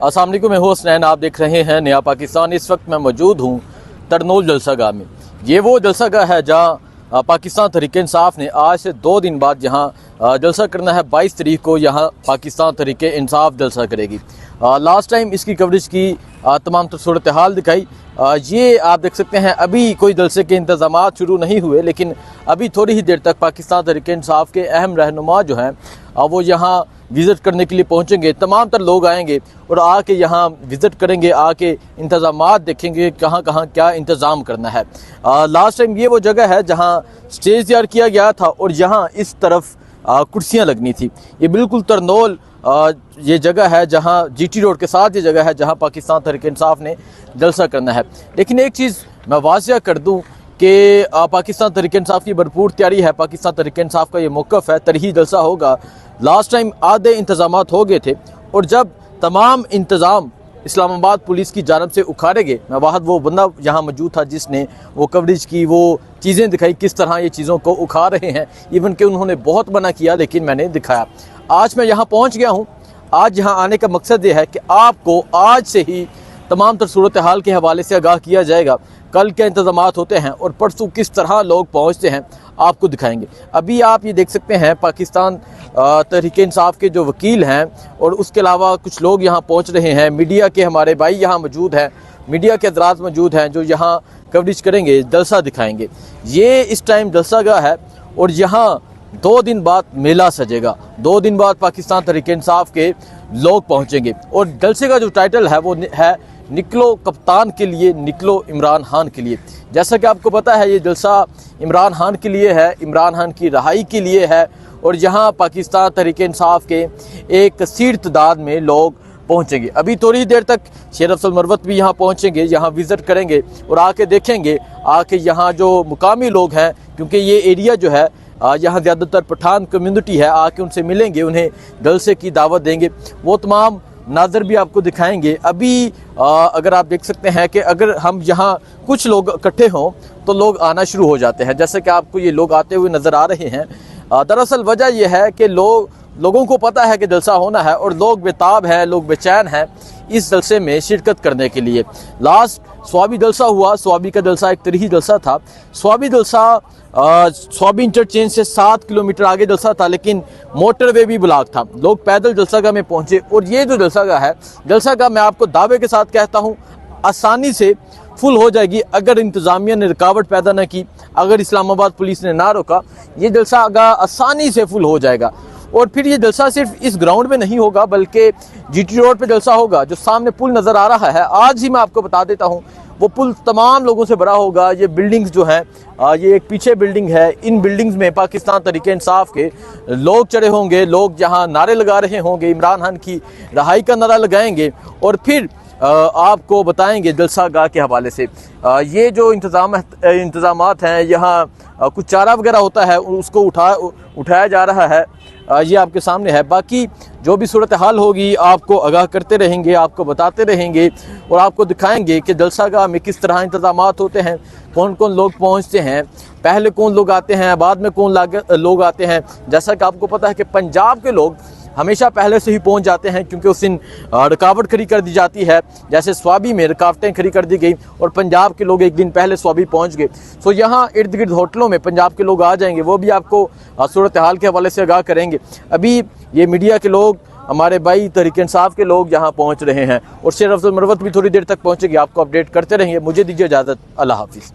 अस्सलाम वालेकुम, मैं हूं हसनैन। आप देख रहे हैं नया पाकिस्तान। इस वक्त मैं मौजूद हूं तरनोल जलसा गाह में। ये वो जलसा गाह है जहां पाकिस्तान तहरीक इंसाफ ने आज से 2 दिन बाद यहाँ जलसा करना है। 22 तारीख को यहाँ पाकिस्तान तहरीक इंसाफ जलसा करेगी। लास्ट टाइम इसकी कवरेज की तमाम सूरत हाल दिखाई। ये आप देख सकते हैं अभी कोई जलसे के इंतज़ामात शुरू नहीं हुए, लेकिन अभी थोड़ी ही देर तक पाकिस्तान तहरीक इंसाफ के अहम रहनुमा जो हैं वो यहाँ विज़िट करने के लिए पहुँचेंगे। तमाम तर लोग आएंगे और आके यहाँ विज़िट करेंगे, आके इंतज़ामात देखेंगे कहाँ कहाँ क्या इंतज़ाम करना है। लास्ट टाइम ये वो जगह है जहाँ स्टेज तैयार किया गया था और यहाँ इस तरफ कुर्सियाँ लगनी थी। ये बिल्कुल तरनोल ये जगह है जहाँ GT रोड के साथ ये जगह है जहाँ पाकिस्तान तहरीक इंसाफ ने जलसा करना है। लेकिन एक चीज़ मैं वाज़िया कर दूँ कि पाकिस्तान तहरीक इंसाफ की भरपूर तैयारी है। पाकिस्तान तहरीक इंसाफ का ये मौक़िफ़ है, तरही जलसा होगा। लास्ट टाइम आधे इंतज़ामात हो गए थे और जब तमाम इंतज़ाम इस्लामाबाद पुलिस की जानब से उखाड़े गए, मैं वाहद वो बंदा यहाँ मौजूद था जिसने वो कवरेज की, वो चीज़ें दिखाई किस तरह ये चीज़ों को उखाड़ रहे हैं। इवन कि उन्होंने बहुत मना किया लेकिन मैंने दिखाया। आज मैं यहाँ पहुँच गया हूँ। आज यहाँ आने का मकसद ये है कि आपको आज से ही तमाम तर सूरत हाल के हवाले से आगाह किया जाएगा। कल क्या इंतज़ामात होते हैं और परसों किस तरह लोग पहुँचते हैं आपको दिखाएंगे। अभी आप ये देख सकते हैं पाकिस्तान तहरीक इंसाफ के जो वकील हैं और उसके अलावा कुछ लोग यहाँ पहुँच रहे हैं। मीडिया के हमारे भाई यहाँ मौजूद हैं, मीडिया के हज़रात मौजूद हैं जो यहाँ कवरेज करेंगे, जलसा दिखाएंगे। ये इस टाइम जलसा गाह है और यहाँ 2 दिन बाद मेला सजेगा। 2 दिन बाद पाकिस्तान तहरीक इंसाफ के लोग पहुँचेंगे और जलसे का जो टाइटल है वो है निकलो कप्तान के लिए, निकलो इमरान खान के लिए। जैसा कि आपको पता है ये जलसा इमरान खान के लिए है, इमरान खान की रहाई के लिए है और यहाँ पाकिस्तान तहरीक इंसाफ के एक कसीर तादाद में लोग पहुँचेंगे। अभी थोड़ी देर तक शेर अफजल मरवत भी यहाँ पहुँचेंगे, यहाँ विज़िट करेंगे और आके देखेंगे, आके यहाँ जो मुकामी लोग हैं, क्योंकि ये एरिया जो है यहाँ ज़्यादातर पठान कम्युनिटी है, आके उनसे मिलेंगे, उन्हें जलसे की दावत देंगे। वो तमाम नाज़र भी आपको दिखाएंगे। अभी अगर आप देख सकते हैं कि अगर हम यहाँ कुछ लोग इकट्ठे हों तो लोग आना शुरू हो जाते हैं, जैसे कि आपको ये लोग आते हुए नज़र आ रहे हैं। दरअसल वजह यह है कि लोगों को पता है कि जलसा होना है और लोग बेताब हैं, लोग बेचैन हैं इस जलसे में शिरकत करने के लिए। लास्ट स्वाबी जलसा हुआ, स्वाबी का जलसा एक तरही जलसा था। स्वाबी जलसा स्वाबी इंटरचेंज से 7 किलोमीटर आगे जलसा था, लेकिन मोटरवे भी ब्लॉक था। लोग पैदल जलसा गाह में पहुँचे और ये जो जलसा गाह है, जलसा गाह मैं आपको दावे के साथ कहता हूँ आसानी से फुल हो जाएगी अगर इंतज़ामिया ने रुकावट पैदा न की, अगर इस्लामाबाद पुलिस ने ना रोका। ये जलसा गाह आसानी से फुल हो जाएगा। और फिर ये जलसा सिर्फ इस ग्राउंड में नहीं होगा बल्कि GT रोड पे जलसा होगा। जो सामने पुल नज़र आ रहा है, आज ही मैं आपको बता देता हूँ, वो पुल तमाम लोगों से भरा होगा। ये बिल्डिंग्स जो हैं, ये एक पीछे बिल्डिंग है, इन बिल्डिंग्स में पाकिस्तान तहरीक इंसाफ के लोग चढ़े होंगे, लोग यहाँ नारे लगा रहे होंगे, इमरान खान की रहाई का नारा लगाएंगे और फिर आपको बताएंगे जलसा गाह के हवाले से। ये जो इंतज़ामात हैं, यहाँ कुछ चारा वगैरह होता है उसको उठाया जा रहा है, ये आपके सामने है। बाकी जो भी सूरत हाल होगी आपको आगाह करते रहेंगे, आपको बताते रहेंगे और आपको दिखाएंगे कि जलसा गाह में किस तरह इंतज़ामात होते हैं, कौन कौन लोग पहुंचते हैं, पहले कौन लोग आते हैं, बाद में कौन लोग आते हैं। जैसा कि आपको पता है कि पंजाब के लोग हमेशा पहले से ही पहुंच जाते हैं क्योंकि उस दिन रुकावट खड़ी कर दी जाती है। जैसे स्वाबी में रुकावटें खड़ी कर दी गई और पंजाब के लोग एक दिन पहले स्वाबी पहुंच गए। सो यहाँ इर्द गिर्द होटलों में पंजाब के लोग आ जाएंगे, वो भी आपको सूरत हाल के हवाले से आगाह करेंगे। अभी ये मीडिया के लोग, हमारे भाई तहरीक इंसाफ के लोग यहाँ पहुँच रहे हैं और शेर अफजल मरवत भी थोड़ी देर तक पहुँचेगी। आपको अपडेट करते रहेंगे। मुझे दीजिए इजाज़त, अल्लाह हाफिज़।